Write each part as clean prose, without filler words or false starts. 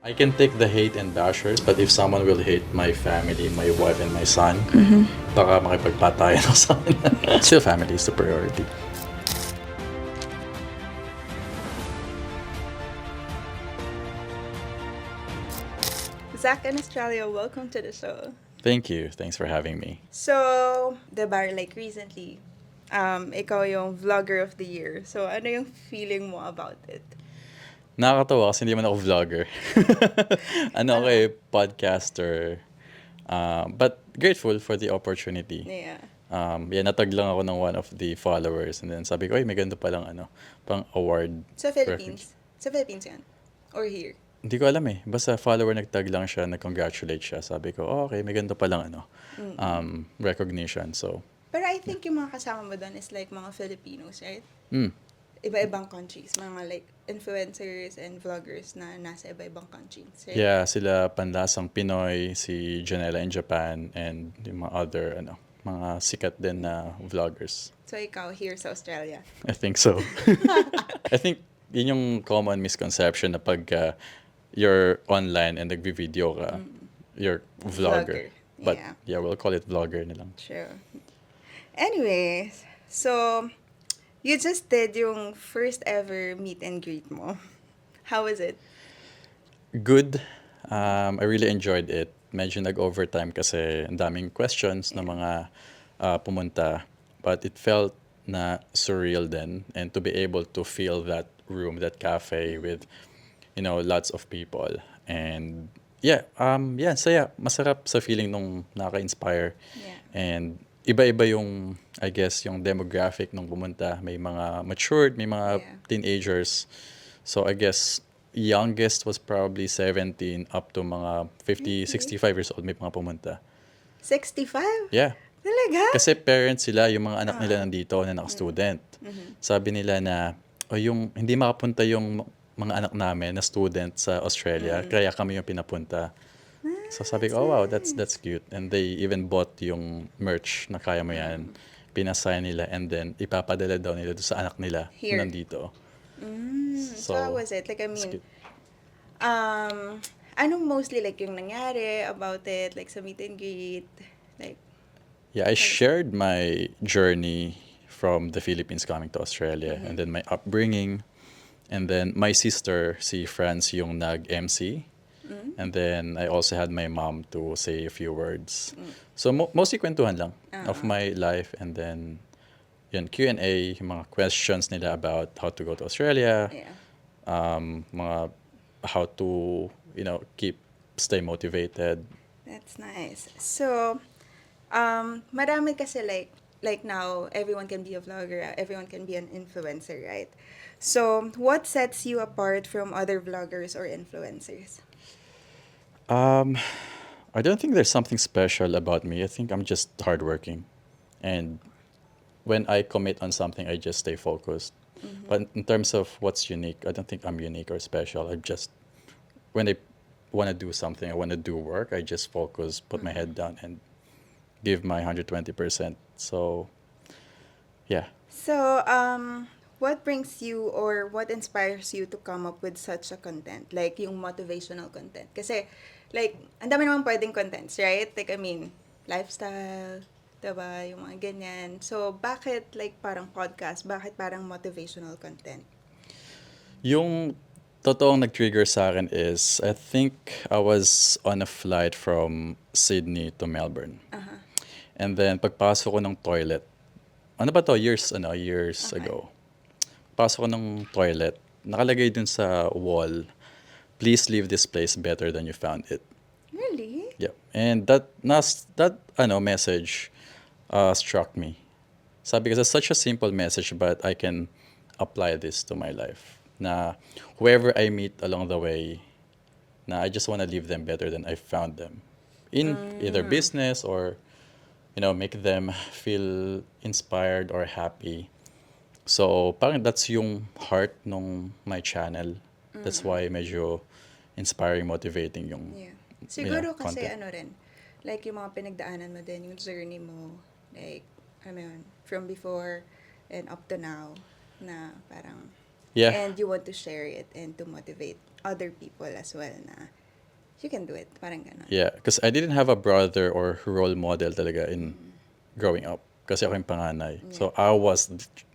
I can take the hate and bashers, but if someone will hate my family, my wife, and my son, baka makipagpatayan ako sa kanila. Still, family is the priority. Zach in Australia, welcome to the show. Thank you. Thanks for having me. So, diba, like recently, ikaw yung vlogger of the year. So, ano yung feeling mo about it? Nakakatawa kasi hindi man ako vlogger. Ako podcaster. But grateful for the opportunity. Yeah. Natag lang ako ng one of the followers and then sabi ko, ay, may ganito palang pang award. Sa Philippines? Sa Philippines yan? Or here? Hindi ko alam eh. Basta follower nagtag lang siya, nag-congratulate siya. Sabi ko, okay, may ganito palang recognition. So, Pero I think yung mga kasama mo doon is like mga Filipinos, right? mm, Iba-ibang countries. Mga like influencers and vloggers na nasa iba-ibang countries, right? yeah, sila Panlasang Pinoy, si Janela in Japan, and yung mga other, mga sikat din na vloggers. So, ikaw here sa Australia. I think so. I think yun yung common misconception na pag you're online and nagvi-video ka, you're vlogger. But yeah, we'll call it vlogger na lang. True. Anyways, so, you just did yung first ever meet and greet mo. How was it? Good. I really enjoyed it. Medyo nag-overtime kasi ang daming questions na mga pumunta. But it felt na surreal then, and to be able to fill that room, that cafe with, lots of people. And saya. Masarap sa feeling nung naka-inspire. Yeah. And iba-iba yung, I guess, yung demographic nung pumunta. May mga matured, may mga teenagers. So I guess youngest was probably 17 up to mga 50, 65 years old may mga pumunta. 65? Yeah. Talaga? Kasi parents sila, yung mga anak nila nandito na naka-student. Sabi nila na, yung hindi makapunta yung mga anak namin na student sa Australia, kaya kami yung pinapunta. So sabi ko, oh wow, that's cute. And they even bought yung merch na kaya mo yan. Pinasign nila and then ipapadala daw nila doon sa anak nila Here. nandito. So, how was it? Like, I it's mean, cute. anong mostly like yung nangyari about it? Like, sa meet and greet? Like, Yeah, I shared my journey from the Philippines coming to Australia and then my upbringing. And then my sister, si Franz, yung nag-MC. And then I also had my mom to say a few words. So mostly kwentuhan lang of my life, and then yun, Q&A, yung mga questions nila about how to go to Australia, mga how to, stay motivated. that's nice. So, marami kasi like now, everyone can be a vlogger, everyone can be an influencer, right? So, what sets you apart from other vloggers or influencers? I don't think there's something special about me. I think I'm just hardworking. And when I commit on something, I just stay focused. But in terms of what's unique, I don't think I'm unique or special. When I want to do something, I want to do work, I just focus, put my head down, and give my 120%. So, yeah. So, what brings you or what inspires you to come up with such a content? Like, yung motivational content. Kasi, like, ang dami naman pwedeng contents, right? Like, I mean, lifestyle, diba? Yung mga ganyan. So, bakit, like, parang podcast? Bakit parang motivational content? Yung totoong nag-trigger sa akin is, I think I was on a flight from Sydney to Melbourne. And then, pagpasok ko ng toilet, ano ba to? Years ago. Pasok ko ng toilet, nakalagay dun sa wall, please leave this place better than you found it. Really? Yeah. And that message struck me. Sabi kasi it's such a simple message, but I can apply this to my life. Na whoever I meet along the way, na I just want to leave them better than I found them. In either business or, make them feel inspired or happy. So, parang that's yung heart nung my channel. That's why medyo inspiring, motivating yung Siguro kasi content. rin, like yung mga pinagdaanan mo din, yung journey mo, like, from before and up to now, na parang, Yeah. and you want to share it and to motivate other people as well na you can do it. Parang ganon. Yeah, because I didn't have a brother or role model talaga in growing up. Kasi ako yung panganay. So I was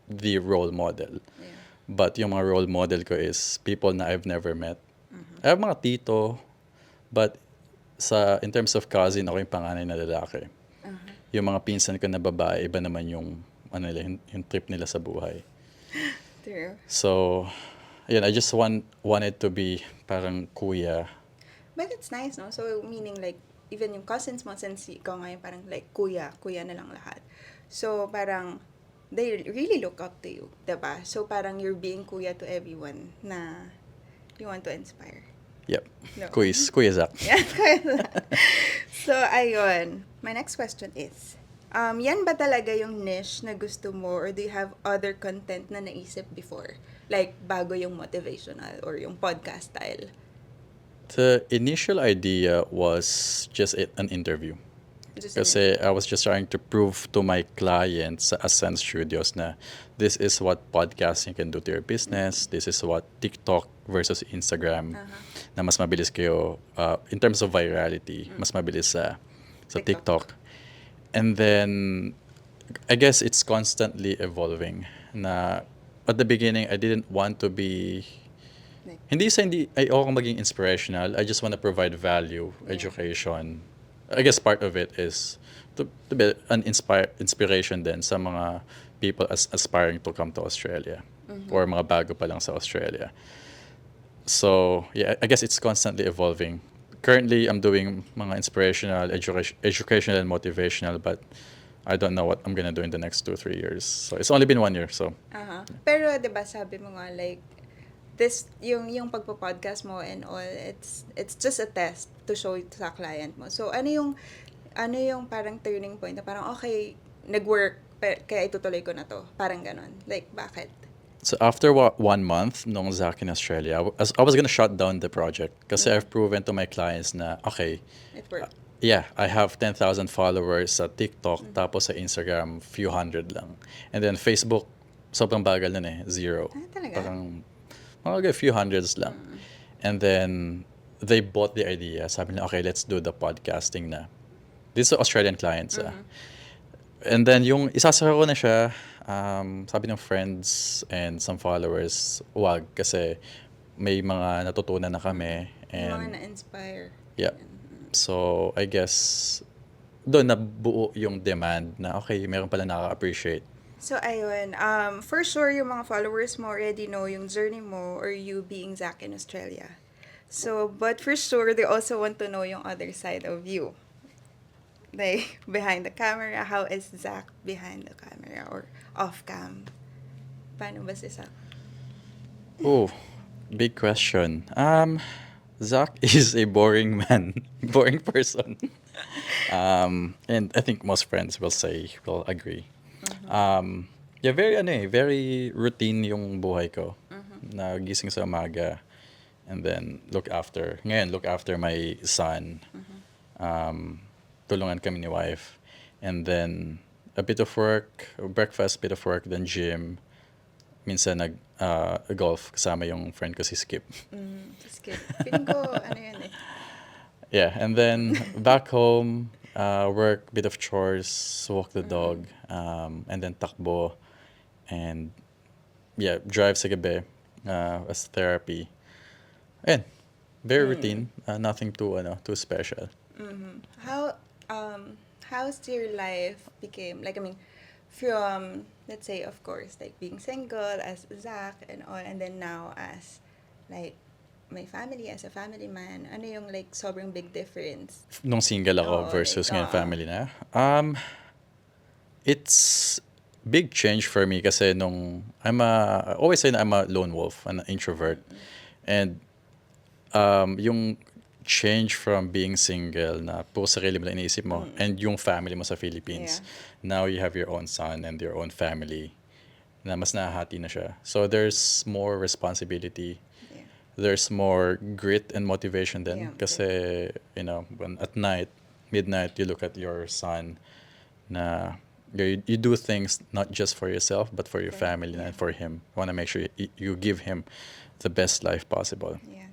the role model. Yeah. But yung mga role model ko is people na I've never met. I have mga tito, but in terms of cousin, ako yung panganay na lalaki. Yung mga pinsan ko na babae, iba naman yung, yung trip nila sa buhay. True. So, yun, I just wanted to be parang kuya. But it's nice, no? So, meaning like, even yung cousins mo, since ikaw ngayon parang like, kuya na lang lahat. So, parang, they really look up to you, diba? So, parang you're being kuya to everyone na you want to inspire. Yep. No. Kuya Zac. Yeah, so, ayun. My next question is, yan ba talaga yung niche na gusto mo or do you have other content na naisip before? Like, bago yung motivational or yung podcast style? The initial idea was just an interview. Just Kasi I was just trying to prove to my clients sa Ascend Studios na this is what podcasting can do to your business. This is what TikTok versus Instagram na mas mabilis kayo in terms of virality, mas mabilis sa TikTok. And then I guess it's constantly evolving na at the beginning I didn't want to be hindi ayoko maging inspirational. I just want to provide value, education. I guess part of it is to be an inspiration din sa mga people aspiring to come to Australia or mga bago pa lang sa Australia. So, yeah, I guess it's constantly evolving. Currently, I'm doing mga inspirational, educational and motivational, but I don't know what I'm gonna do in the next 2-3 years. So, it's only been 1 year, so. Pero, di ba, sabi mo nga, like, this, yung pagpo-podcast mo and all, it's just a test to show it sa client mo. So, ano yung parang turning point na parang, okay, nag-work, kaya itutuloy ko na to. Parang ganon. Like, bakit? So after 1 month nung Zac in Australia, I was gonna shut down the project kasi I've proven to my clients na, okay, It worked. yeah, I have 10,000 followers sa TikTok, tapos sa Instagram, few hundred lang. And then Facebook, sobrang bagal nun 0. Talaga? Parang, mga few hundreds lang. And then, they bought the idea. Sabi nila, okay, let's do the podcasting na. These are Australian clients. And then, yung isasara ko na siya, sabi ng friends and some followers, wag, kasi may mga natutunan na kami. And, mga na-inspire. yeah. So, I guess, doon nabuo yung demand na, okay, meron pala nakaka-appreciate. So, ayun. For sure, yung mga followers mo already know yung journey mo or you being Zac in Australia. So, but for sure, they also want to know yung other side of you. Like, behind the camera, how is Zac behind the camera or off-cam? Paano ba si Zac? Oh, big question. Zac is a boring man, boring person. And I think most friends will agree. Yeah, very routine yung buhay ko. Nagising sa umaga and then look after my son. Tulungan kami ni wife. And then a bit of work, breakfast, bit of work, then gym. Minsan golf kasama yung friend ko si Skip. Skip. Feeling ko, ano yun eh. Yeah, and then back home, work, bit of chores, walk the dog, and then takbo, and yeah, drive sa gabi as therapy. And very routine, nothing too special. How's your life became, like, I mean, from, let's say, of course, like, being single as Zac and all, and then now as, like, my family, as a family man, ano yung, like, sobrang big difference? Nung single ako versus ngayon family na. It's big change for me kasi I always say na I'm a lone wolf, an introvert. And yung change from being single na puro sarili mo lang iniisip mo and yung family mo sa Philippines. Now you have your own son and your own family na mas nahahati na siya. So there's more responsibility. There's more grit and motivation then. Kasi, when at midnight, you look at your son na you do things not just for yourself, but for your family and for him. You want to make sure you give him the best life possible. Yeah.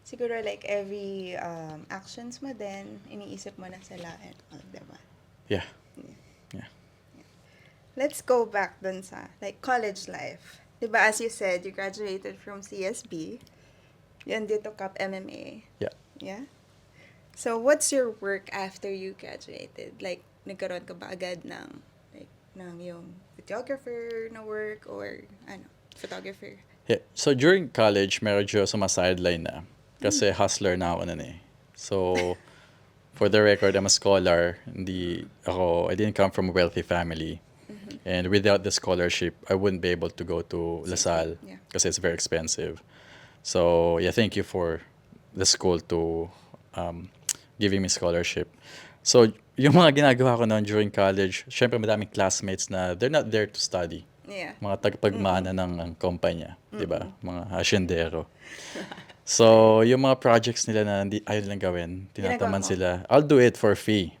siguro like every actions mo din, iniisip mo na sila and all, diba? Yeah. Yeah. Let's go back dun sa like college life. Diba, as you said, you graduated from CSB. Yun dito Cup MMA. Yeah. Yeah? So, what's your work after you graduated? Like, nagkaroon ka ba agad ng yung videographer na work or, photographer? Yeah. So during college, medyo sumasideline na. Kasi hustler na ako nun eh. So, for the record, I'm a scholar. I didn't come from a wealthy family. And without the scholarship, I wouldn't be able to go to LaSalle Yeah. because it's very expensive. So, yeah, thank you for the school to giving me scholarship. So, yung mga ginagawa ko noon during college, syempre madaming classmates na they're not there to study. Yeah. Mga tagapagmana ng kumpanya, di ba? Mga hasyendero. So, yung mga projects nila na hindi ayaw nilang gawin, Ginagawa tinataman mo? sila. I'll do it for fee.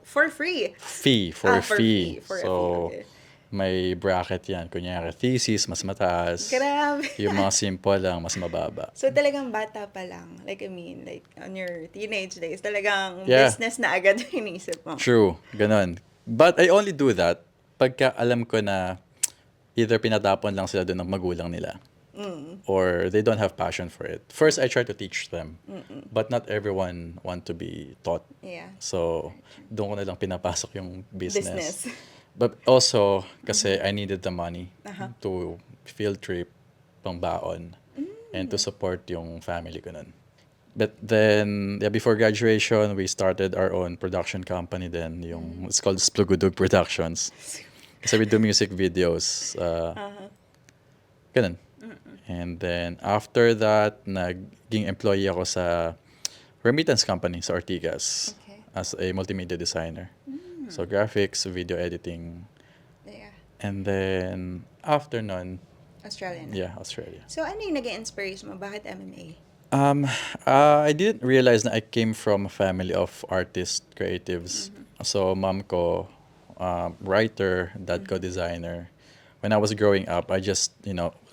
For free. For For fee. fee. For a So, fee, okay. may bracket yan. Kunyari, thesis, mas mataas. Grabe. Yung mga simple lang, mas mababa. So, talagang bata pa lang. Like, I mean, like, on your teenage days, talagang Yeah. business na agad yung inisip mo. True, ganun. But I only do that pagka alam ko na either pinatapon lang sila doon ng magulang nila or they don't have passion for it. First, I try to teach them. But not everyone want to be taught. Yeah. So, doon ko na lang pinapasok yung business. Business. But also, kasi I needed the money to field trip, pang baon, and to support yung family ko nun. But then, yeah, before graduation, we started our own production company then. It's called Splugudug Productions. Kasi we do music videos. Ganun. And then, after that, naging employee ako sa remittance company sa Ortigas Okay. as a multimedia designer. So, graphics, video editing. Yeah. And then, after nun, Australian. yeah, Australia. So, ano yung naging inspiration mo? Bakit MMA? I didn't realize that I came from a family of artists, creatives. So, mom ko, writer, dad ko, designer. When I was growing up, I just,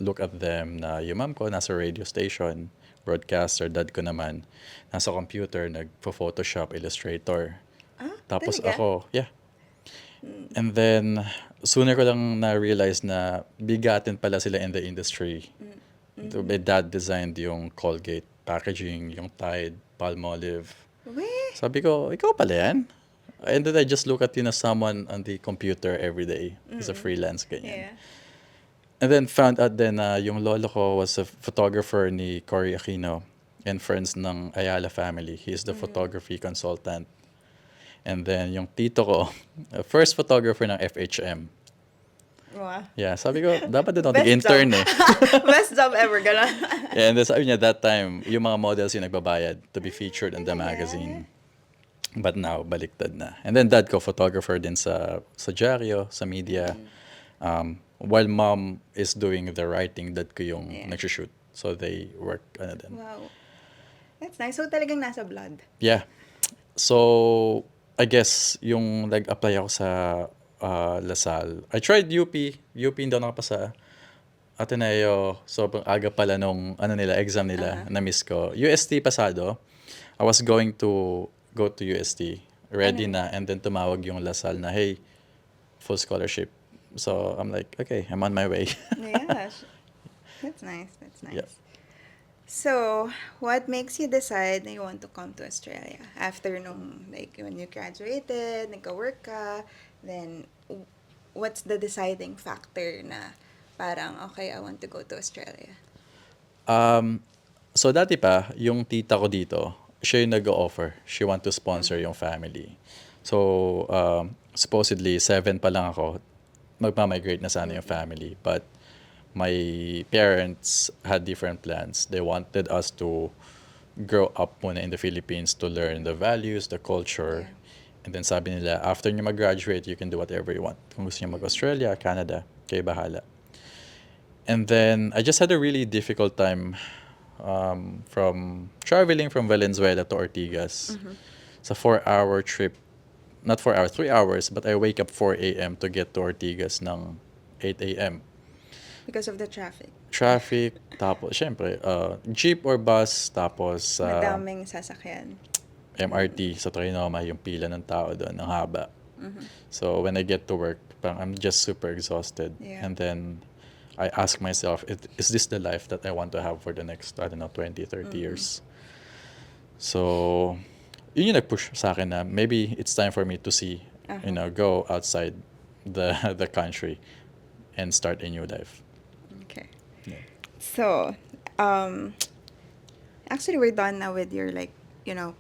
look at them na yung mom ko nasa radio station, broadcaster, dad ko naman, nasa computer, nagpo-Photoshop, Illustrator. Tapos Talaga? ako, yeah. And then, sooner ko lang na-realize na bigatin pala sila in the industry. My dad designed yung Colgate packaging, yung Tide, Palmolive. Weh? Sabi ko, ikaw pala yan? And then I just look at someone on the computer every day as a freelance, ganyan. Yeah. And then found out then na yung lolo ko was a photographer ni Cory Aquino and friends ng Ayala family. He is the photography consultant. And then yung tito ko, first photographer ng FHM. Wow. Yeah, sabi ko, dapat din ako Best nag-intern job. eh. Best job ever, gano'n. Yeah, and then sabi niya that time, yung mga models yung nagbabayad to be featured in the magazine. But now, baliktad na. And then dad ko, photographer din sa dyaryo, sa media. While mom is doing the writing, dad ko yung nag-shoot. So they work, din. Wow. That's nice. So, talagang nasa blood. Yeah. So, I guess, yung nag-apply ako sa LaSalle. I tried UP. UP hindi ako nakapasa. Ateneo, sobrang aga pala nung exam nila, na-miss ko. UST pasado. I was going to go to UST. Ready na. And then tumawag yung LaSalle na, hey, full scholarship. So, I'm like, okay, I'm on my way. Yeah. That's nice. That's nice. Yeah. So, what makes you decide na you want to come to Australia? After nung, like, when you graduated, nagka-work ka, then, what's the deciding factor na parang, okay, I want to go to Australia? So, dati pa, yung tita ko dito, siya yung nag-offer. She want to sponsor yung family. So, supposedly, 7 pa lang ako, magmamigrate na sana yung family. But, my parents had different plans. They wanted us to grow up muna in the Philippines to learn the values, the culture. Yeah. And then sabi nila, after nyo mag-graduate, you can do whatever you want. Kung gusto nyo mag-Australia, Canada, kayo bahala. And then, I just had a really difficult time from traveling from Valenzuela to Ortigas. It's a 4-hour trip. Not 4 hours, 3 hours. But I wake up 4 a.m. to get to Ortigas ng 8 a.m. Because of the traffic. Traffic, tapos syempre, jeep or bus, tapos Madaming sasakyan. MRT sa Trinoma, yung pila ng tao doon, ang haba. So when I get to work, parang I'm just super exhausted. Yeah. And then I ask myself, is this the life that I want to have for the next, I don't know, 20, 30 years? So, yun yung nag-push sa akin na maybe it's time for me to see, go outside the country and start a new life. Okay. Yeah. So, actually, we're done now with your, like,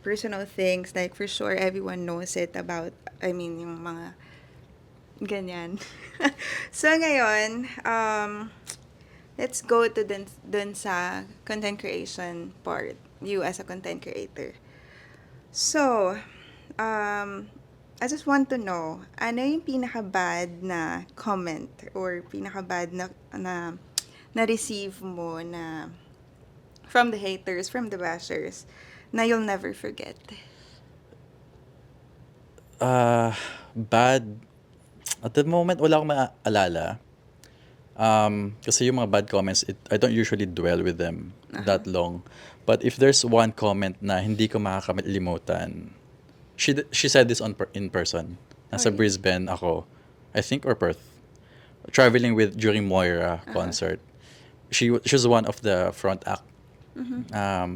personal things. Like, for sure, everyone knows it about, yung mga ganyan. So, ngayon, let's go to dun sa content creation part. You as a content creator. So, I just want to know, ano yung pinaka-bad na comment or pinaka-bad na receive mo na from the haters, from the bashers, na you'll never forget? Bad, at the moment, wala akong maalala. Kasi yung mga bad comments, I don't usually dwell with them that long. But if there's one comment na hindi ko makakalimutan, she said this in person. Nasa Oh, yeah. Brisbane ako, I think, or Perth. Traveling during Moira concert. She was one of the front act.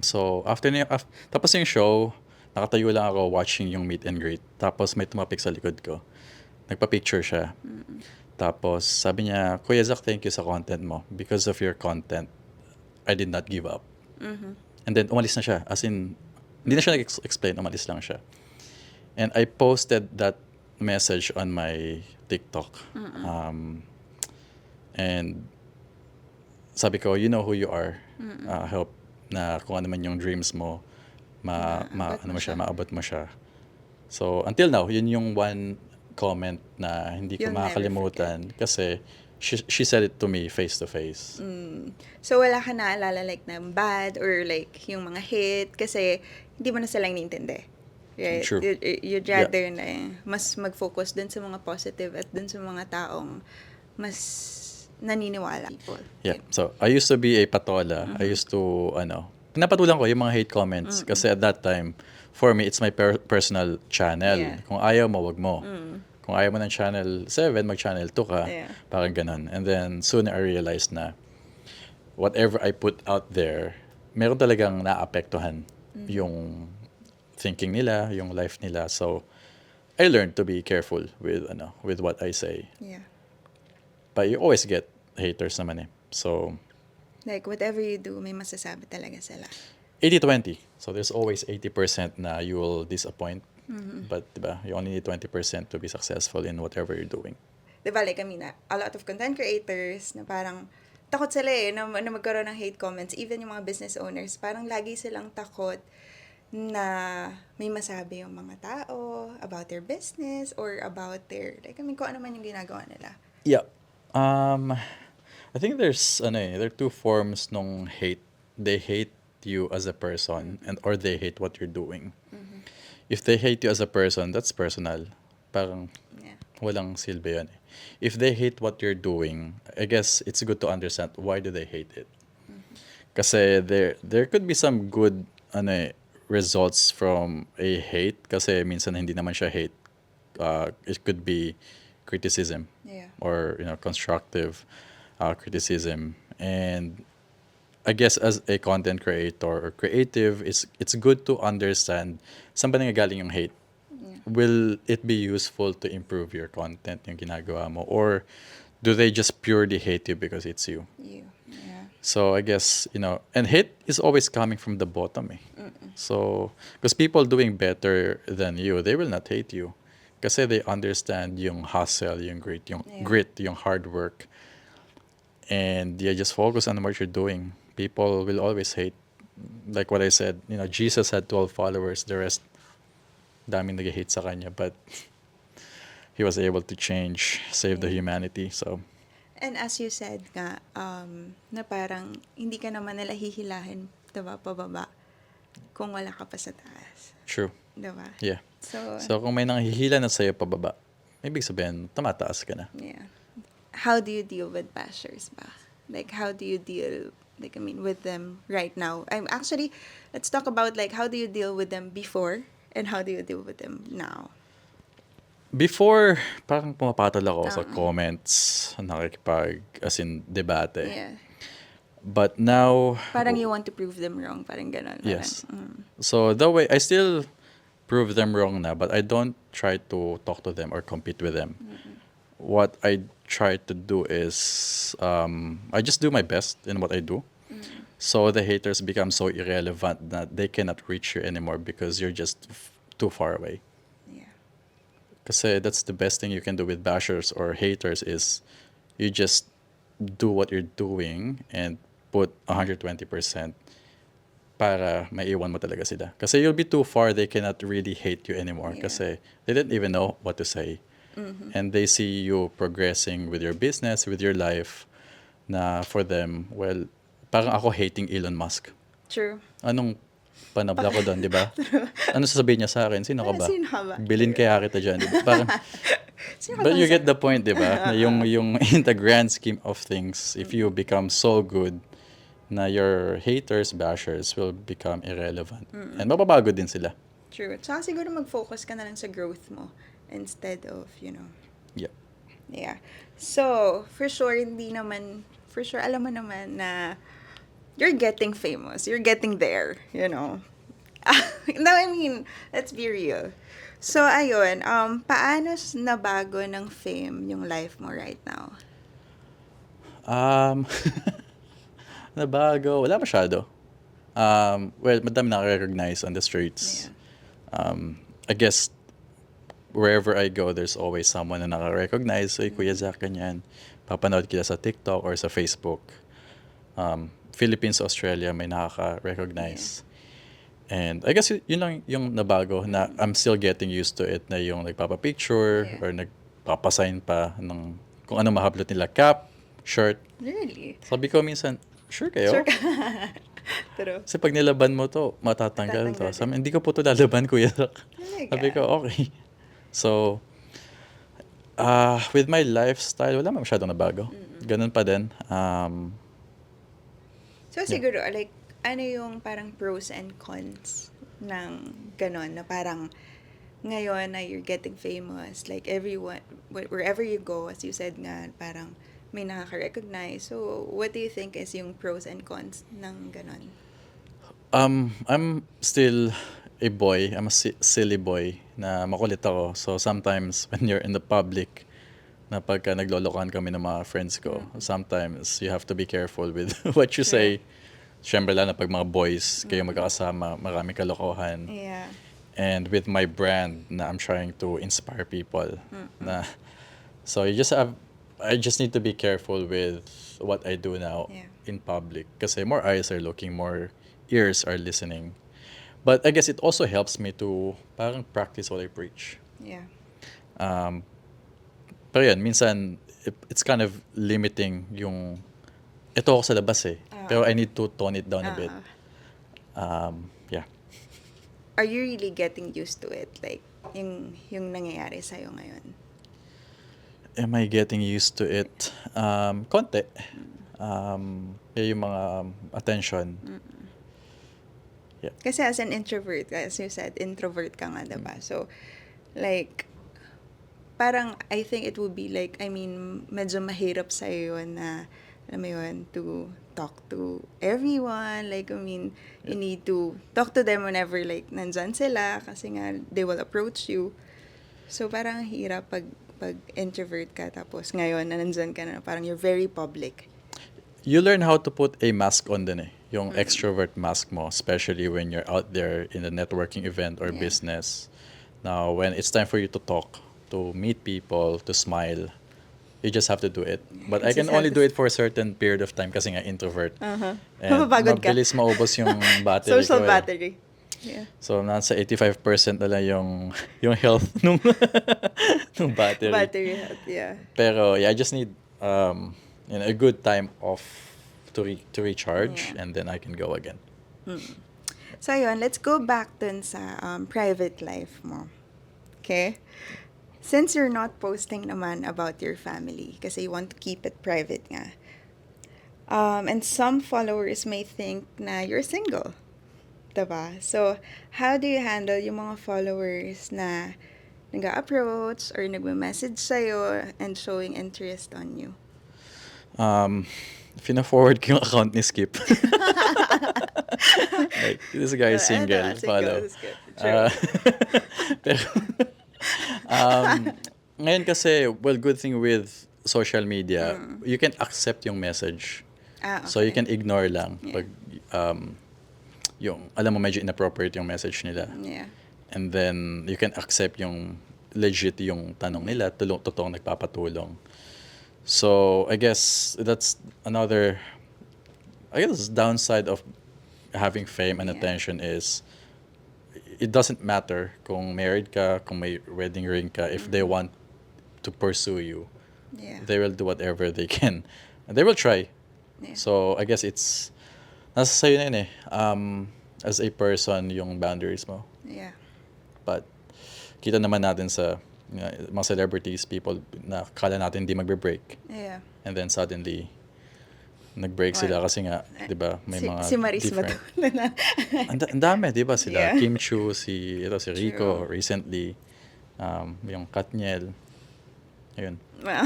So tapos yung show, nakatayo lang ako watching yung meet and greet. Tapos may tumapik sa likod ko. Nagpa-picture siya. Tapos sabi niya, Kuya Zac, thank you sa content mo. Because of your content, I did not give up. And then umalis na siya. As in, hindi na siya nag-explain, umalis lang siya. And I posted that message on my TikTok. And sabi ko, you know who you are. I hope na kung ano man yung dreams mo, maabot mo siya. So, until now, yun yung one comment na hindi ko You'll never makakalimutan kasi she said it to me face to face. So, wala ka naalala like na bad or like yung mga hate kasi hindi mo na silang nintindi. Right? True. You'd rather na mas mag-focus dun sa mga positive at dun sa mga taong mas naniniwala. People. Yeah. So, I used to be a patola. I used to, pinapatulan ko yung mga hate comments kasi at that time, for me, it's my personal channel. Yeah. Kung ayaw mo, wag mo. Kung ayaw mo ng channel 7, mag-channel 2 ka. Yeah. Parang ganun. And then, soon I realized na whatever I put out there, meron talagang naapektuhan yung thinking nila, yung life nila. So, I learned to be careful with what I say. Yeah. But you always get haters naman eh. So, Like, whatever you do, may masasabi talaga sila. 80-20. So, there's always 80% na you will disappoint. But, diba, you only need 20% to be successful in whatever you're doing. Diba, like, a lot of content creators na parang takot sila na magkaroon ng hate comments. Even yung mga business owners, parang lagi silang takot na may masabi yung mga tao about their business or about their, kung ano man yung ginagawa nila. Yeah. I think there are two forms nung hate. They hate you as a person or they hate what you're doing. If they hate you as a person, that's personal. Parang walang silbi yun eh. If they hate what you're doing, I guess it's good to understand why do they hate it. Kasi there could be some good results from a hate kasi minsan hindi naman siya hate. It could be criticism. Yeah. Or constructive criticism. And I guess as a content creator or creative, it's good to understand saan ba nanggagaling yung hate. Will it be useful to improve your content, yung ginagawa mo? Or do they just purely hate you because it's you? Yeah. So I guess, and hate is always coming from the bottom eh. So, because people doing better than you, they will not hate you. Kasi they understand yung hustle, yung grit, yung hard work. And just focus on what you're doing. People will always hate. Like what I said, Jesus had 12 followers. The rest, daming nag-hate sa kanya. But he was able to save the humanity. So, and as you said nga, na parang hindi ka naman nila hihilahin, diba, pababa, kung wala ka pa sa taas. True. Diba? Yeah. So kung may nanghihila na sa'yo pababa, ibig sabihin, tumataas ka na. yeah. How do you deal with bashers ba? Like, how do you deal, like, I mean, with them right now? I'm actually, let's talk about, like, how do you deal with them before and how do you deal with them now? Before, parang pumapatol ako sa Uh, comments, as in, debate. yeah. But now, Parang you want to prove them wrong. Parang ganon. Parang, yes. So that way, I still prove them wrong na, but I don't try to talk to them or compete with them. What I try to do is, I just do my best in what I do. So the haters become so irrelevant that they cannot reach you anymore because you're just too far away. yeah. Kasi that's the best thing you can do with bashers or haters is you just do what you're doing and put 120% para maiwan mo talaga sila. Kasi you'll be too far, they cannot really hate you anymore. Yeah. Kasi they didn't even know what to say. And they see you progressing with your business, with your life, na for them, well, parang ako hating Elon Musk. True. Anong panabla ko doon, di ba? Ano sasabihin niya sa akin? Sino ka ba? Sino ka ba? Bilin kaya kita dyan, di ba? Parang, Sino ka but ba you sa- get the point, di ba? Na yung in the grand scheme of things, if you become so good, na your haters, bashers will become irrelevant. And mababago din sila. True. Tsaka siguro mag-focus ka na lang sa growth mo instead of, Yeah. yeah. So, for sure, alam mo naman na you're getting famous. You're getting there, No, I mean, let's be real. So, ayun, paano nabago ng fame yung life mo right now? Um, nabago. Wala masyado. Well, madami na-recognize on the streets. I guess wherever I go, there's always someone na naka-recognize. Ay, Kuya Zac, ganyan. Papanood kita sa TikTok or sa Facebook. Philippines, Australia, may nakaka-recognize. And I guess yun lang yung nabago na I'm still getting used to it na yung nagpapapicture Yeah. or nagpapasign pa ng kung ano mahablot nila, cap, shirt. Really? Sabi ko minsan, sure kayo? Sure ka? Pero, Kasi pag nilaban mo to, matatanggal to. Matatanggal Sabi, hindi ko po to lalaban, Kuya Zac. Talaga? Sabi ko, okay. So, with my lifestyle, wala masyadong nabago. Ganun pa din. so, siguro, like, ano yung parang pros and cons ng ganon na parang ngayon na you're getting famous, like everyone, wherever you go, as you said nga, parang may nakaka-recognize. So, what do you think is yung pros and cons ng ganon? I'm still a boy. I'm a silly boy na makulit ako. So sometimes when you're in the public, na pagka naglolokohan kami ng mga friends ko, sometimes you have to be careful with what you say. Siyempre lang na pag mga boys, kayo magkakasama, maraming kalokohan. Yeah. And with my brand na I'm trying to inspire people. Na, so I just need to be careful with what I do now Yeah. in public. Kasi more eyes are looking, more ears are listening. But I guess it also helps me to parang practice what I preach. Yeah. Pero yun, minsan, it's kind of limiting yung, ito ako sa labas eh. Pero I need to tone it down a bit. Yeah. Are you really getting used to it? Like, yung nangyayari sa'yo ngayon? Am I getting used to it? Konti. Yung mga attention. Yeah. Kasi as an introvert, as you said, introvert ka nga, diba? So, like, parang I think it would be like, I mean, medyo mahirap sa'yo yun na, alam mo yun, to talk to everyone. Like, I mean, you need to talk to them whenever, like, nandyan sila kasi nga, they will approach you. So, parang hirap pag introvert ka tapos ngayon na nandyan ka na, parang you're very public. You learn how to put a mask on din eh. Yung extrovert mask mo, especially when you're out there in a networking event or business. Now, when it's time for you to talk, to meet people, to smile, you just have to do it. But I can only do it for a certain period of time kasi nga introvert. And Mapapagod ka. mabilis maubos yung battery Social ko eh. battery. Yeah. So, nasa 85% na lang yung health nung battery. Battery health, yeah. Pero yeah, I just need a good time off to recharge, and then I can go again. So, yun, let's go back dun sa private life mo. Okay? Since you're not posting naman about your family kasi you want to keep it private nga, And some followers may think na you're single. Diba? So, how do you handle yung mga followers na nag-approach or nagme-message sa'yo and showing interest on you? Fina-forward ko yung account ni Skip. Like, this guy is single, follow. That's good. True. Pero, um, ngayon kasi, well, good thing with social media, you can accept yung message. Okay. So, you can ignore lang. Yeah. Pag, yung, alam mo, medyo inappropriate yung message nila. Yeah. And then, you can accept yung legit yung tanong nila, totoong nagpapatulong. So, I guess that's another, downside of having fame and Yeah. attention is, it doesn't matter kung married ka, kung may wedding ring ka, if they want to pursue you, Yeah. they will do whatever they can. And they will try. Yeah. So, I guess it's, nasa sa'yo na yun eh. As a person, yung boundaries mo. Yeah. But, kita naman natin sa mga celebrities, people na kala natin hindi magbe-break. Yeah. And then suddenly, nag-break sila kasi nga, di ba, may mga si Maris different. Matula. Ang dami, di ba? Sila Yeah. Kim Chu, si Rico, True. recently, yung Katniel. Ayun. Well,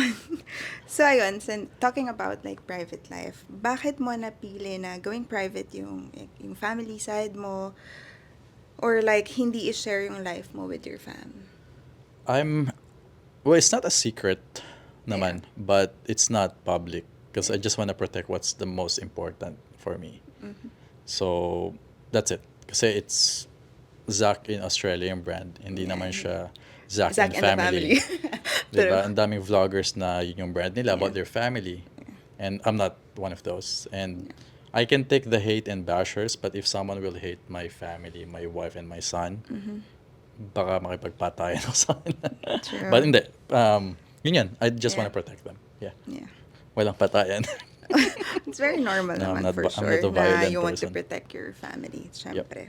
so ayun, talking about like private life, bakit mo napili na going private yung family side mo or like hindi i-share yung life mo with your fam? Well, it's not a secret naman, but it's not public because I just want to protect what's the most important for me. Mhm. So, that's it. Kasi it's Zac in Australia yung brand. Hindi Yeah. naman siya Zac Zac and and the family. family. Diba? True. Ang daming vloggers na yun yung brand nila about Yeah. their family. And I'm not one of those. And I can take the hate and bashers, but if someone will hate my family, my wife and my son, baka makipagpatayan ako sa kanila. True. But hindi. Yun yan. I just Yeah. want to protect them. Yeah. Yeah. Walang patayan. It's very normal No, I'm naman not for I'm sure not a na violent you want to person. protect your family, syempre.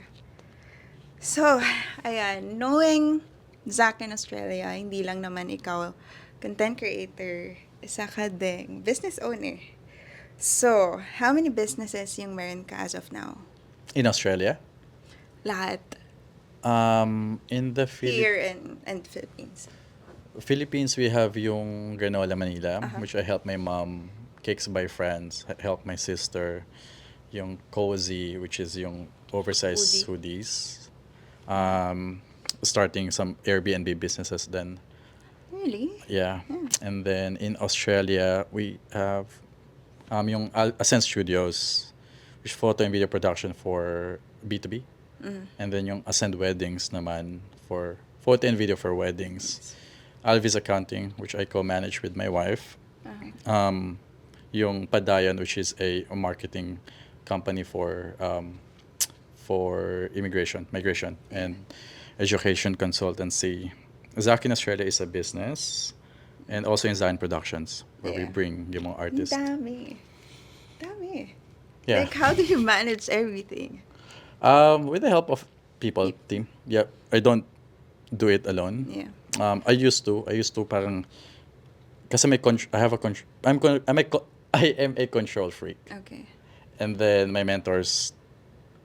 So, ayan, knowing Zac in Australia, hindi lang naman ikaw content creator, isa ka ding business owner. So, how many businesses yung meron ka as of now? In Australia? Lahat. In the Here and Philippines. Philippines, we have yung Granola Manila, Uh-huh. which I help my mom. Cakes by Friends, help my sister. Yung Cozy, which is yung oversized hoodies. Starting some Airbnb businesses then. Really? Yeah. And then in Australia, we have yung Ascent Studios, which photo and video production for B2B. And then yung Ascend Weddings naman for photo and video for weddings. Alviz Accounting, which I co-manage with my wife. Uh-huh. Yung Padayon, which is a marketing company for migration and education consultancy. Zac in Australia is a business, and also in Zion Productions, where we Yeah. bring yung mga Ang artists. dami. Yeah. Like, how do you manage everything? With the help of people, team. Yeah, I don't do it alone. Yeah. I used to parang kasi I am a control freak. Okay. And then my mentors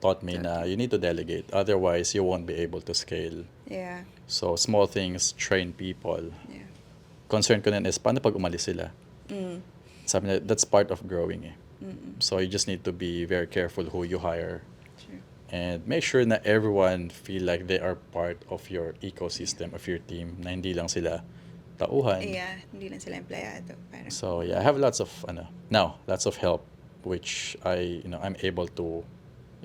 taught me na you need to delegate, otherwise you won't be able to scale. Yeah. So small things, train people. Yeah. Concern ko nun is paano pag umalis sila? Sabi niya, that's part of growing eh. So you just need to be very careful who you hire. True. And make sure na everyone feel like they are part of your ecosystem, of your team, na hindi lang sila tauhan. Yeah, hindi lang sila empleyado. Parang, So yeah, I have lots of help, which I'm able to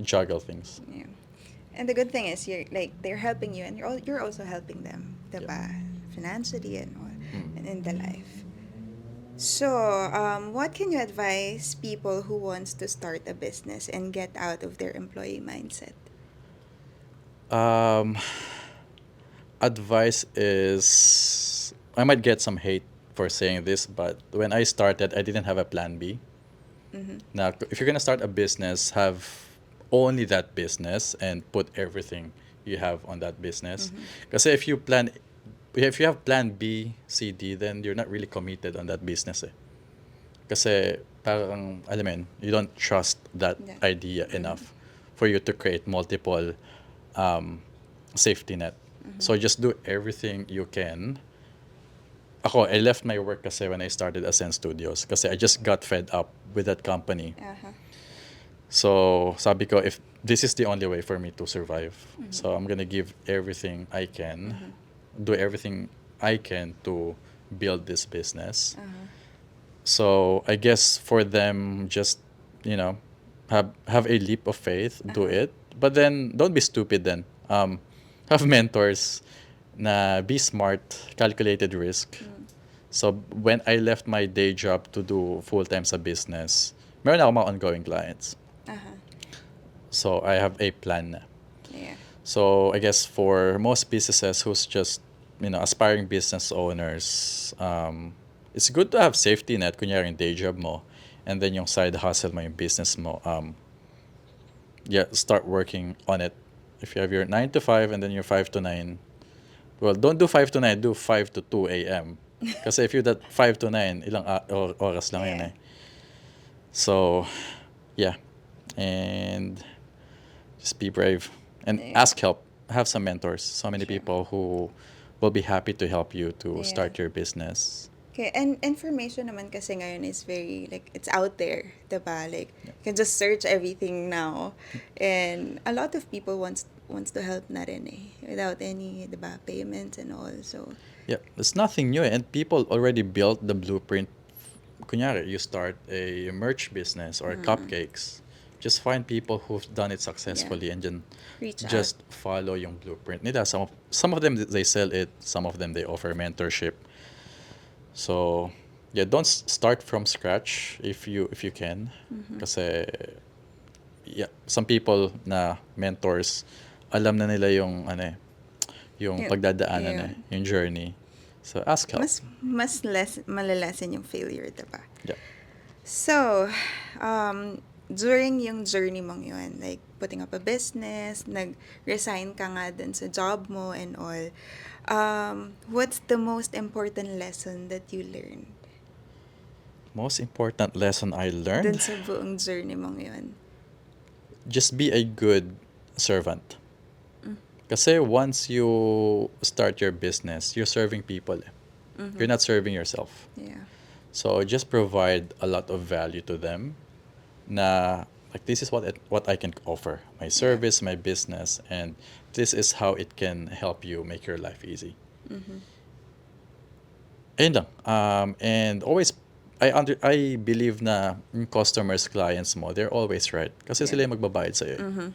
juggle things. yeah. And the good thing is they're helping you and you're also helping them, diba? Financially and all, and in the life. So, what can you advise people who wants to start a business and get out of their employee mindset? Advice is, I might get some hate for saying this, but when I started, I didn't have a plan B. Now, if you're gonna start a business, have only that business and put everything you have on that business. Kasi if you have plan B, C, D, then you're not really committed on that business eh. Kasi parang, alam mo yun, you don't trust that Yeah. idea enough for you to create multiple um, safety net. So just do everything you can. Ako, I left my work kasi when I started Ascend Studios kasi I just got fed up with that company. Uh-huh. So, sabi ko, if this is the only way for me to survive, so I'm gonna give everything I can, do everything I can to build this business. So, I guess for them, just, you know, have a leap of faith, do it. But then, don't be stupid then. Have mentors na be smart, calculated risk. So, when I left my day job to do full-time sa business, meron ako mga ongoing clients. Uh-huh. So I have a plan na. Yeah. So I guess for most businesses who's just, aspiring business owners, it's good to have safety net, kunyari yung day job mo, and then yung side hustle mo, yung business mo, yeah, start working on it. If you have your 9 to 5 and then your 5 to 9, well, don't do 5 to 9, do 5 to 2 a.m. Kasi if you that 5 to 9, ilang oras lang yun Yeah. eh. So, yeah. And just be brave and Yeah. ask help. Have some mentors. So many Sure. people who will be happy to help you to Yeah. start your business. Okay, and information naman kasi ngayon is very, like, it's out there, diba? Like, you can just search everything now. And a lot of people wants to help na rin eh, without any, diba, payments and all. So, Yeah, it's nothing new, and people already built the blueprint. Kunyari, you start a merch business or cupcakes. Just find people who've done it successfully and then reach out. just follow yung blueprint nila. Some of them they sell it, some of them they offer mentorship. So, yeah, don't start from scratch if you can. Kasi yeah, some people na mentors, alam na nila yung yung Yeah, pagdadaanan yeah. yung journey. So ask help. Mas less malalasan yung failure, diba? Yeah. So, during yung journey mong yun, like putting up a business, nag-resign ka nga dun sa job mo and all, what's the most important lesson that you learned Most important lesson I dun learned, sa buong journey mong yun? just be a good servant. Kasi once you start your business, you're serving people. You're not serving yourself. Yeah. So just provide a lot of value to them. Na like this is what I can offer, my service, my business, and this is how it can help you make your life easy. Ayun lang. And always I believe na yung customers, clients mo, they're always right. Kasi Yeah. sila yung magbabayad sa'yo.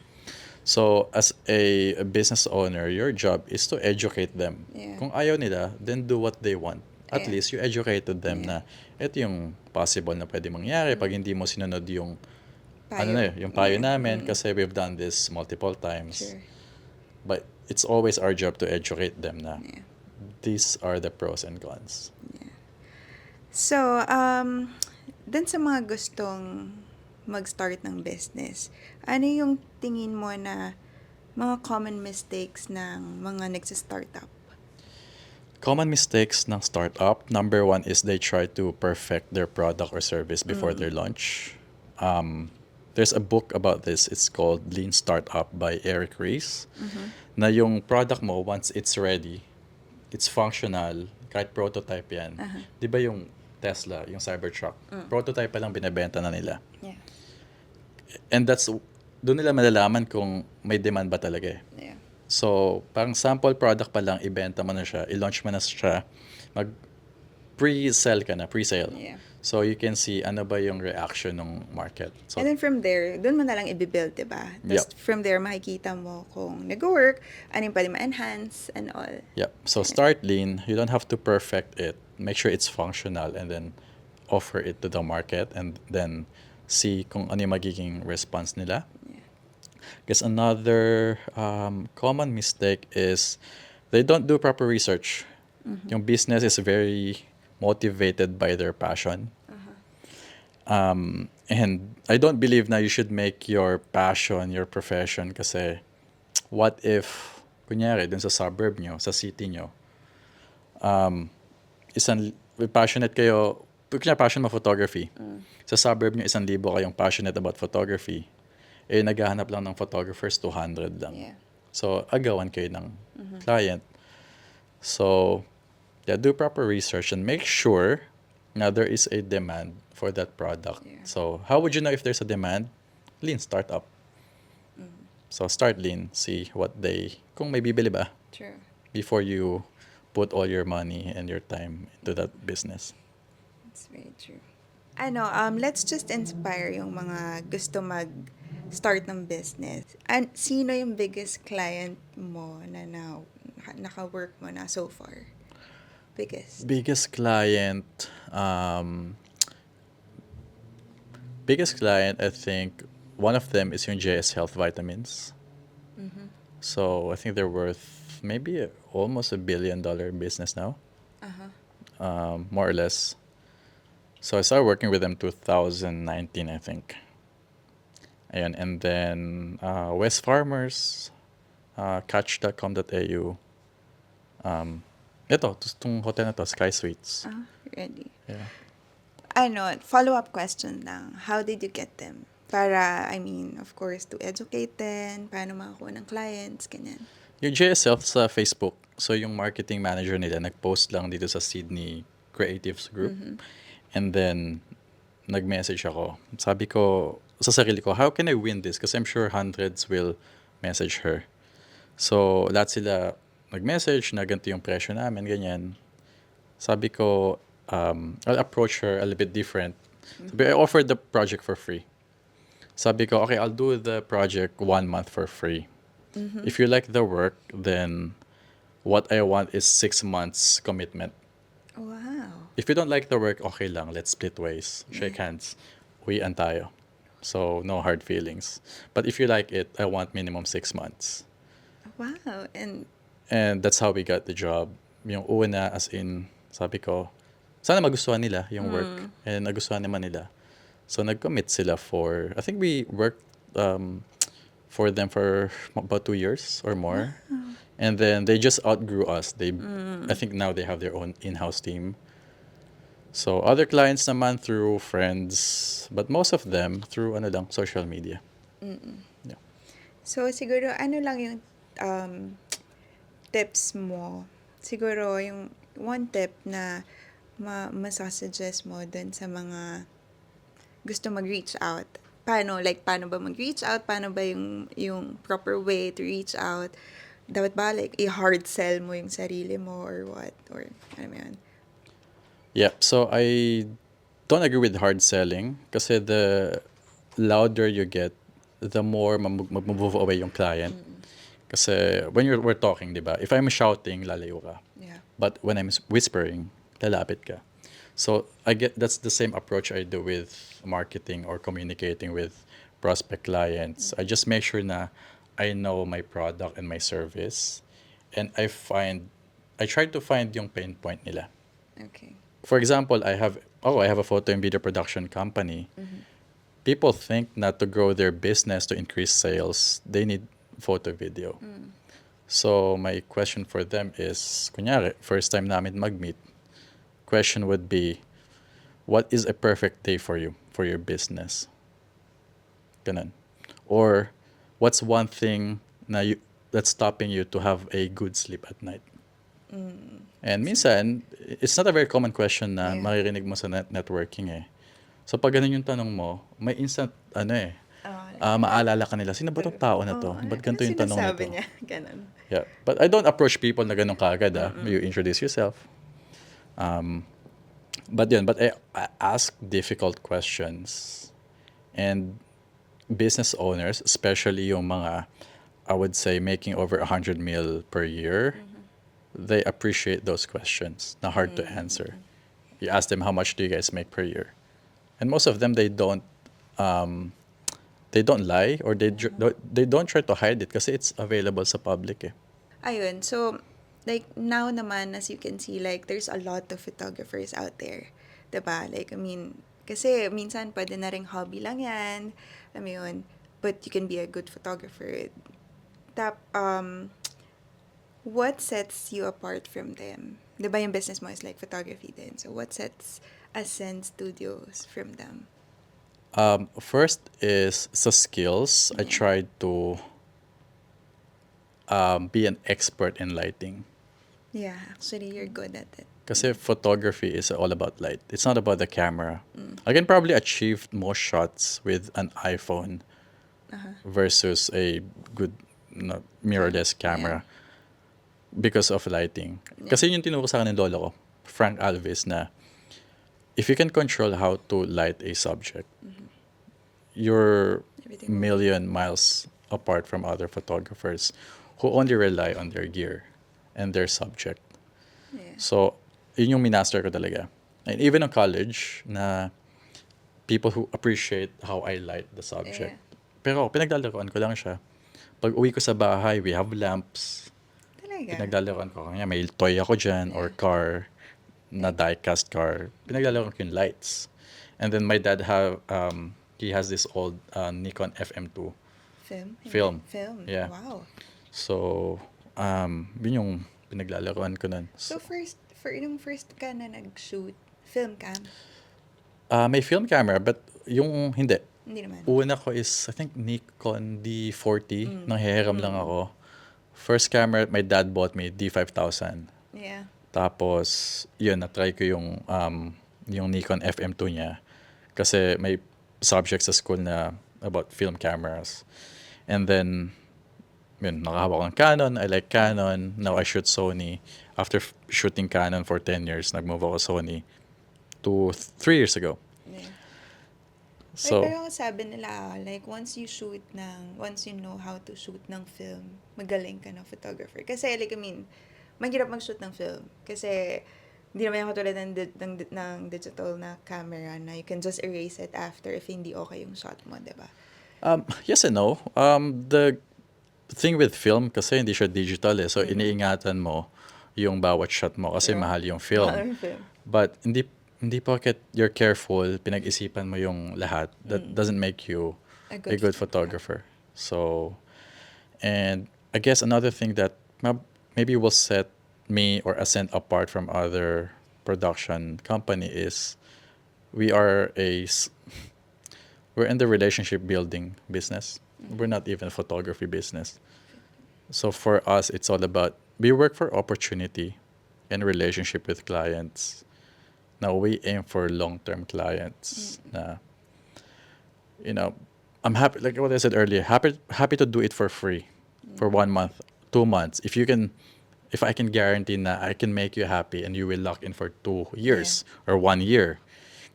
So, as a business owner, your job is to educate them. Yeah. Kung ayaw nila, then do what they want. At Yeah. least you educated them na ito yung possible na pwede mangyari pag hindi mo sinunod yung yung payo Yeah. namin kasi we've done this multiple times. Sure. But it's always our job to educate them na Yeah. these are the pros and cons. So, dun sa mga gustong mag-start ng business, ano yung tingin mo na mga common mistakes ng mga nagsa-startup? Common mistakes ng startup, number one is they try to perfect their product or service before their launch. There's a book about this. It's called Lean Startup by Eric Ries. Na yung product mo, once it's ready, it's functional, kahit prototype yan. Di ba yung Tesla, yung Cybertruck, prototype pa lang binebenta na nila. Yeah. And doon nila malalaman kung may demand ba talaga eh. Yeah. So, parang sample product pa lang, ibenta mo na siya, i-launch mo na siya, pre-sell ka na, pre-sale. Yeah. So, you can see ano ba yung reaction ng market. So, And then from there, dun mo na lang i-build, diba? Tapos Yep. from there, makikita mo kung nag-work, ano yung pwede ma-enhance, and all. yeah. So, start lean. You don't have to perfect it. Make sure it's functional and then offer it to the market and then see kung ano yung magiging response nila. Guess another common mistake is they don't do proper research. Yung business is very motivated by their passion. And I don't believe na you should make your passion your profession kasi what if, kunyari, dun sa suburb nyo, sa city nyo, passionate kayo kung passion mo photography, sa suburb nyo, 1,000 kayong passionate about photography, eh, naghahanap lang ng photographers, 200 lang. Yeah. So, agawan kayo ng client. So, yeah, do proper research and make sure na there is a demand for that product. Yeah. So, how would you know if there's a demand? Lean startup. So, start lean, see what kung may bibili ba, True. before you put all your money and your time into that business. That's very true. Let's just inspire yung mga gusto mag-start ng business. And sino yung biggest client mo na naka-work mo na so far? Biggest client, I think, one of them is yung JS Health Vitamins. So I think they're worth maybe almost $1 billion business now, more or less. So I started working with them 2019, I think. And then West Farmers, catch.com.au. Ito, itong hotel na to, Sky Suites. Ready. Yeah. Follow-up question lang. How did you get them? Para, of course, to educate them, paano makakuha ng clients, ganyan. Yung JS Health sa Facebook, so yung marketing manager nila, nag-post lang dito sa Sydney Creatives Group. And then, nag-message ako. Sabi ko, sa sarili ko, how can I win this? Kasi I'm sure hundreds will message her. So, lahat sila nag-message na ganito yung presyo namin, ganyan. Sabi ko, I'll approach her a little bit different. Sabi, I offered the project for free. Sabi ko, okay, I'll do the project 1 month for free. If you like the work, then what I want is 6 months commitment. Wow. If you don't like the work, okay lang, let's split ways. Shake hands. Uwian tayo. So, no hard feelings. But if you like it, I want minimum 6 months. Wow. And that's how we got the job. Yung una, as in, sabi ko, sana magustuhan nila yung work. And nagustuhan naman nila. So, nag-commit sila I think we worked for them for about 2 years or more. And then they just outgrew us. I think now they have their own in-house team. So, other clients naman through friends, but most of them through social media. Yeah. So, siguro, lang yung tips mo? Siguro, yung one tip na masasuggest mo dun sa mga gusto mag-reach out. Paano ba mag-reach out? Paano ba yung proper way to reach out? Dapat ba, i-hard sell mo yung sarili mo or what? Or, ano mo yun? Yeah, so I don't agree with hard selling kasi the louder you get, the more mag-move away yung client. Kasi when we're talking, di ba? If I'm shouting, lalayo ka. Yeah. But when I'm whispering, lalapit ka. So that's the same approach I do with marketing or communicating with prospect clients. I just make sure na I know my product and my service, and I try to find yung pain point nila. Okay. For example, I have a photo and video production company. People think na to grow their business, to increase sales, they need photo video. So my question for them is, kunyari, first time namin mag-meet, question would be, what is a perfect day for you, for your business? Ganun. Or, what's one thing that's stopping you to have a good sleep at night? And minsan, it's not a very common question na Yeah. maririnig mo sa networking eh. So pag ganun yung tanong mo, may instant, maalala ka nila, sino ba tong tao na to? Ba't ganito yung tanong sinasabi nito? niya? Ganon. Yeah. But I don't approach people na ganun kaagad. You introduce yourself. But I ask difficult questions. And business owners, especially yung mga, I would say, making over 100 mil per year, they appreciate those questions. Na hard to answer. You ask them, how much do you guys make per year? And most of them, they don't lie or they don't try to hide it kasi it's available sa public eh. Ayun, so, now naman, as you can see, there's a lot of photographers out there. Diba? Kasi minsan pwede na ring hobby lang yan. Alam mo yun, but you can be a good photographer. What sets you apart from them? Diba yung business mo is photography din. So, what sets Ascend Studios from them? First is sa skills. I Yeah. tried to be an expert in lighting. Yeah, actually, you're good at it. Kasi photography is all about light. It's not about the camera. I can probably achieve more shots with an iPhone versus a good mirrorless Yeah. camera because of lighting. Yeah. Kasi yung tinuro sa akin ng lolo ko, Frank Alviz, na if you can control how to light a subject, you're Everything will be million miles apart from other photographers who only rely on their gear and their subject. yeah. So, yun yung minaster ko talaga. And even in college, na people who appreciate how I light the subject. Yeah. Pero pinaglalaroan ko lang siya. Pag uwi ko sa bahay, we have lamps. Talaga. Pinaglalaroan ko. Kanya may toy ako dyan or Yeah. car, na die-cast car. Pinaglalaroan ko yung lights. And then my dad he has this old Nikon FM2 Film? film. Film. Yeah. Wow. So, yun yung pinaglalaroan ko nun. So yung first ka na nag-shoot, film cam? May film camera, but yung hindi. Hindi naman. Una ko is, I think, Nikon D40. Nanghihiram lang ako. First camera my dad bought me, D5000. Yeah. Tapos, yun, na-try ko yung Nikon FM2 niya. Kasi may subject sa school na about film cameras. And then, yun, nakahawak ko ng Canon. I like Canon. Now I shoot Sony. After shooting Canon for 10 years, nag-move ako Sony 3 years ago. Yeah. So, Pero sabi nila, like, once you know how to shoot ng film, magaling ka ng photographer. Kasi, like, I mean, mahirap mag-shoot ng film. Kasi, hindi naman yung katulad ng digital na camera na you can just erase it after if hindi okay yung shot mo, diba? yes and no. The thing with film, kasi hindi siya digital eh. So, iniingatan mo yung bawat shot mo kasi Yeah. mahal yung film. Mahal yung film. But hindi porket you're careful, pinag-isipan mo yung lahat, that doesn't make you A a good photographer. So, and I guess another thing that maybe will set me or Ascent apart from other production company is we're in the relationship building business. We're not even photography business. So for us, it's all about, we work for opportunity and relationship with clients. Now we aim for long-term clients. Na, I'm happy, like what I said earlier, happy to do it for free for 1 month, 2 months. If I can guarantee na I can make you happy and you will lock in for 2 years or 1 year.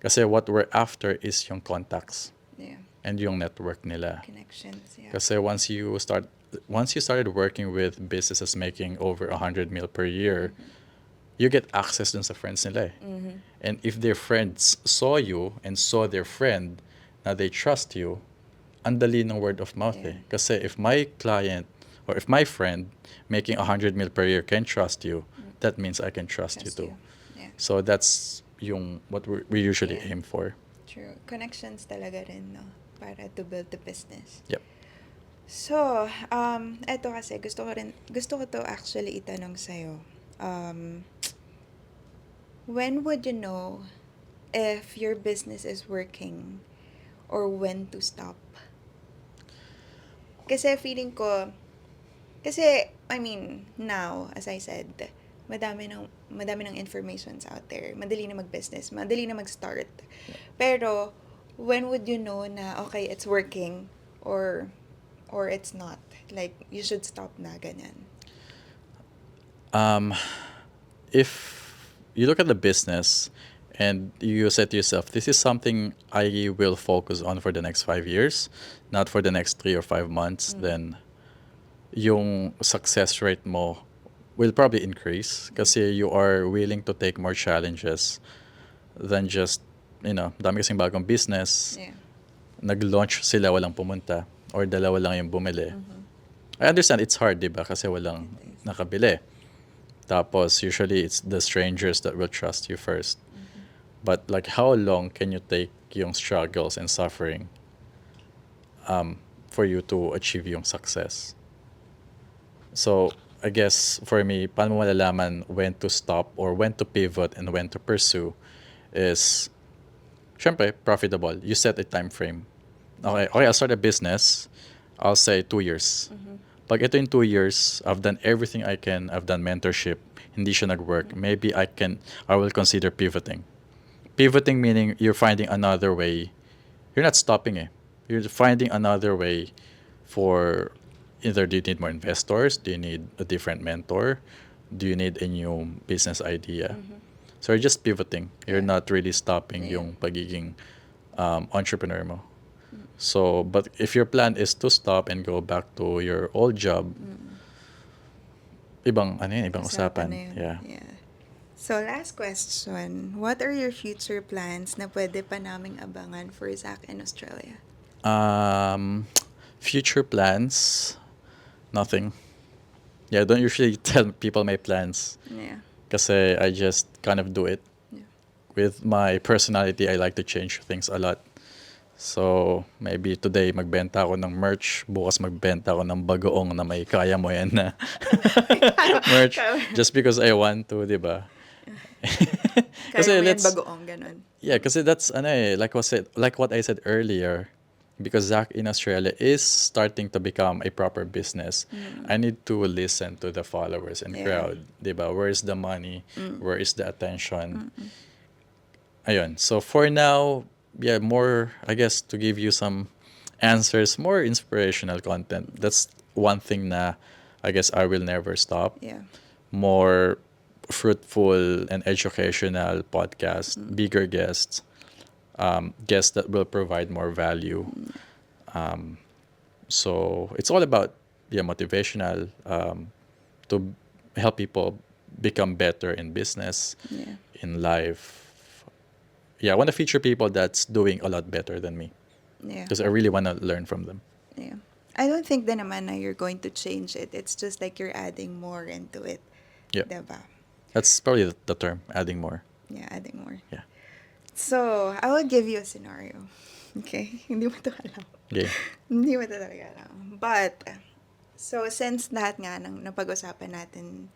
Kasi what we're after is yung contacts Yeah. and yung network nila. Connections, yeah. Kasi once you started working with businesses making over 100 mil per year, you get access dun sa friends nila eh. And if their friends saw you and saw their friend na they trust you, ang dali ng word of mouth eh. Kasi if my client or if my friend making 100 mil per year can trust you, that means I can trust you too. Yeah. So that's yung what we usually Yeah. aim for. True. Connections talaga rin, no? Para to build the business. Yep. So, eto kasi, gusto ko to actually itanong sa'yo. When would you know if your business is working or when to stop? Kasi feeling ko, I mean, now, as I said, madami ng informations out there. Madali na mag-business, madali na mag-start. Pero, when would you know na, okay, it's working or it's not? Like, you should stop na, ganyan. If you look at the business and you say to yourself, this is something I will focus on for the next 5 years, not for the next 3 or 5 months, then yung success rate mo will probably increase kasi you are willing to take more challenges than just, dami kasing bagong business, Yeah. nag-launch sila, walang pumunta, or dalawa lang yung bumili. I understand it's hard, di ba? Kasi walang nakabili. Tapos, usually, it's the strangers that will trust you first. But, like, how long can you take yung struggles and suffering for you to achieve yung success? So, I guess, for me, paano mo malalaman when to stop or when to pivot and when to pursue is, syempre, profitable. You set a time frame. Okay, I'll start a business. I'll say 2 years. Pag ito in 2 years, I've done everything I can. I've done mentorship. Hindi siya nag-work. Maybe I will consider pivoting. Pivoting meaning you're finding another way. You're not stopping eh. You're finding another way for either do you need more investors? Do you need a different mentor? Do you need a new business idea? So you're just pivoting. You're Yeah. not really stopping Yeah. yung pagiging entrepreneur mo. So, but if your plan is to stop and go back to your old job, ibang Usapan usapan. na yun. Yeah. Yeah. So, last question. What are your future plans na pwede pa naming abangan for Zac in Australia? Future plans, nothing. Yeah, I don't usually tell people my plans Yeah. kasi I just kind of do it. Yeah. With my personality, I like to change things a lot. So, maybe today magbenta ako ng merch, bukas magbenta ako ng bagoong na may kaya mo yan na merch just because I want to, 'di ba? Kaya mo yan bagoong, ganun. Yeah, kasi that's like what I said earlier, because Zach in Australia is starting to become a proper business. I need to listen to the followers and Yeah. crowd, 'di ba? Where is the money? Where is the attention? Ayun. So for now, yeah, more, I guess, to give you some answers, more inspirational content. That's one thing na I guess I will never stop. Yeah. More fruitful and educational podcast, bigger guests, guests that will provide more value. So it's all about, yeah, motivational, to help people become better in business, Yeah. in life. Yeah, I want to feature people that's doing a lot better than me Yeah. because I really want to learn from them. Yeah. I don't think din naman na you're going to change it. It's just like you're adding more into it. Yeah. Diba? That's probably the term, adding more. Yeah, adding more. Yeah. So, I will give you a scenario. Okay? Hindi mo to alam. Okay. Hindi mo to talaga alam. But, so since lahat nga ng napag-usapan natin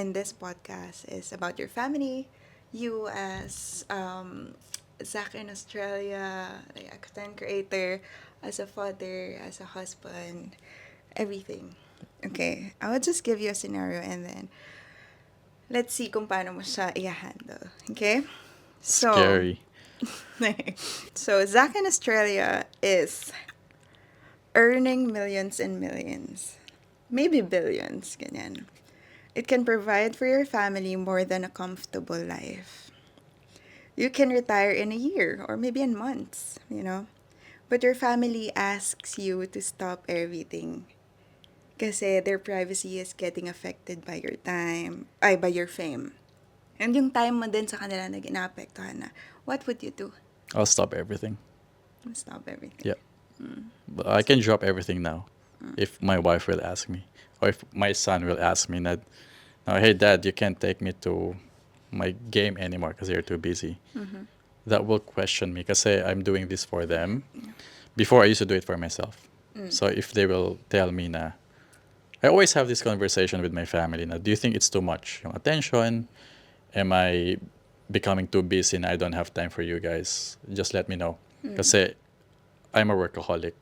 in this podcast is about your family, you as Zac in Australia, like a content creator, as a father, as a husband, everything. Okay, I will just give you a scenario and then let's see kung paano mo siya i-handle. Okay? So, Scary. so Zac in Australia is earning millions and millions. Maybe billions, ganyan. It can provide for your family more than a comfortable life. You can retire in a year or maybe in months, you know. But your family asks you to stop everything. Kasi their privacy is getting affected by your by your fame. And yung time mo din sa kanila na ginaapektuhan na, what would you do? I'll stop everything. Stop everything. Yeah. But I can drop everything now if my wife will ask me, or if my son will ask me that, "Oh, hey dad, you can't take me to my game anymore because you're too busy." That will question me because I'm doing this for them. Before I used to do it for myself. So if they will tell me na, I always have this conversation with my family na, do you think it's too much? Yung attention? Am I becoming too busy and I don't have time for you guys? Just let me know. Kasi I'm a workaholic.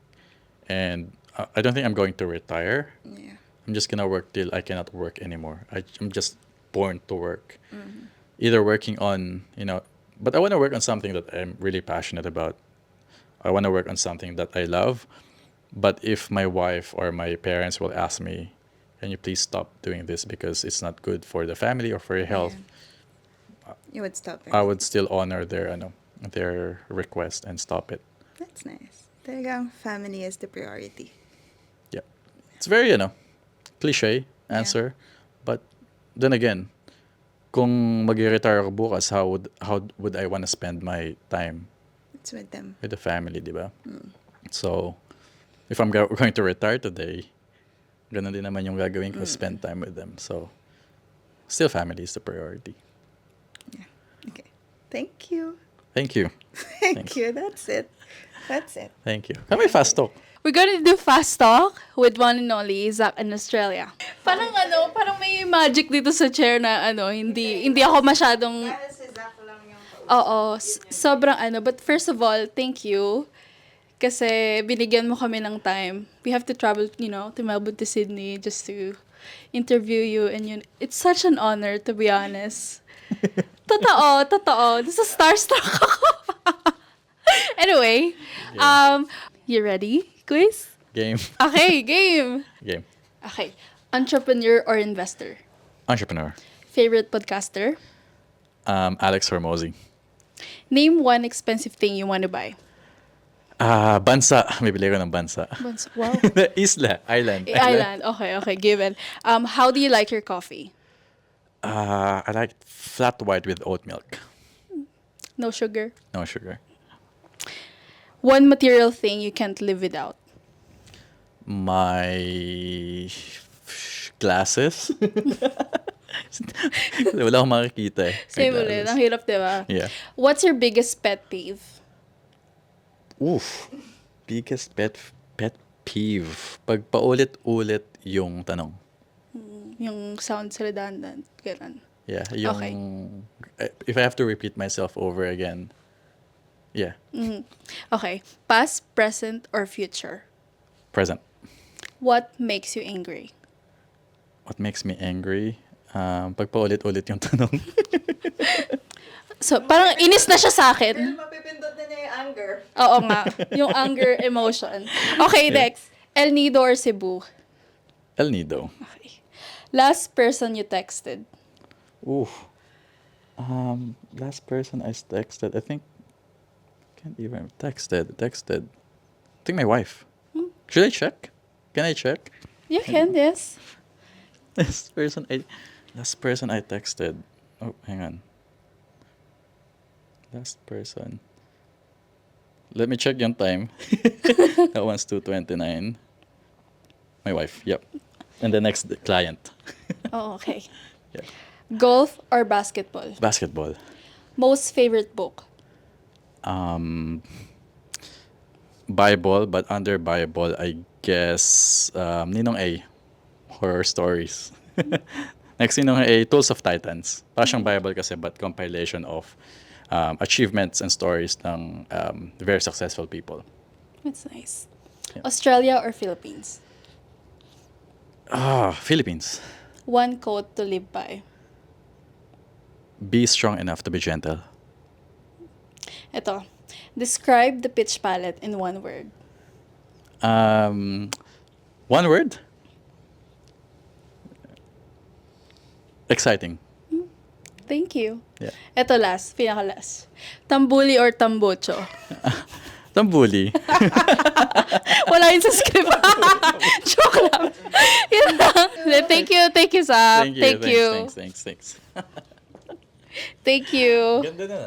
And I don't think I'm going to retire. Yeah. I'm just gonna work till I cannot work anymore. I'm just born to work. Either working on, but I want to work on something that I'm really passionate about. I want to work on something that I love. But if my wife or my parents will ask me, can you please stop doing this because it's not good for the family or for your health, You would stop I would still honor their request and stop it. That's nice. Talagang family is the priority. Yeah. It's very, cliche answer. But then again, kung mag-retire ako bukas, how would I want to spend my time It's with them. with the family, di ba? So, if I'm going to retire today, ganun din naman yung gagawin ko, spend time with them. So, still family is the priority. Okay. Thank you. Thank you. Thank you. That's it. Thank you. Kami fast talk. We're gonna do fast talk with one and only Zac in Australia. Parang may magic dito sa chair na hindi ako masyadong Si Zac lang yung Oo, sobrang ano. But first of all, thank you. Kasi binigyan mo kami ng time. We have to travel, to Melbourne to Sydney just to interview you. And it's such an honor, to be honest. Totoo, totoo. This is starstruck ako. Anyway, you ready, quiz? Game. Okay, game. Game. Okay, entrepreneur or investor? Entrepreneur. Favorite podcaster? Alex Hormozy. Name one expensive thing you want to buy. Bansa. Bibili ko ng bansa. Wow. Isla. Island. Island. Okay, given. How do you like your coffee? I like flat white with oat milk. No sugar. No sugar. One material thing you can't live without. My glasses. Wala akong makikita eh. Same My ulit. glasses. Ang hirap, diba? Yeah. What's your biggest pet peeve? Oof. Biggest pet peeve. Pag paulit-ulit yung tanong. Yung sounds redundant. Ganun. Yeah. Yung, Okay. If I have to repeat myself over again. Yeah. Okay. Past, present, or future? Present. What makes you angry? What makes me angry? Pag paulit-ulit yung tanong. So, parang inis na siya sa akin. Mapipindot na niya yung anger. Oo nga. Yung anger emotion. Okay, next. El Nido or Cebu? El Nido. Okay. Last person you texted? Ooh. Last person I texted, I think, can't even texted. I think my wife. Should I check? Can I check? You can, yes. Last person I texted. Oh, hang on. Last person. Let me check yung time. That one's 2:29. My wife. Yep. And the next client. Oh, okay. Yeah. Golf or basketball? Basketball. Most favorite book? Bible, but under Bible, I guess Ninong A. Horror stories. Next, Ninong A. Tools of Titans. Parang siyang Bible kasi, but compilation of achievements and stories ng very successful people. That's nice. Yeah. Australia or Philippines? Philippines. One quote to live by. Be strong enough to be gentle. Ito. Describe the pitch palette in one word. One word? Exciting. Thank you. Yeah. Ito last, pinaka-last. Tambuli or tambocho? Tambuli. Wala yun sa script. Joke lang. Yun lang. Thank you, Zach. Thank you. Thanks. Thank you. Ganda na.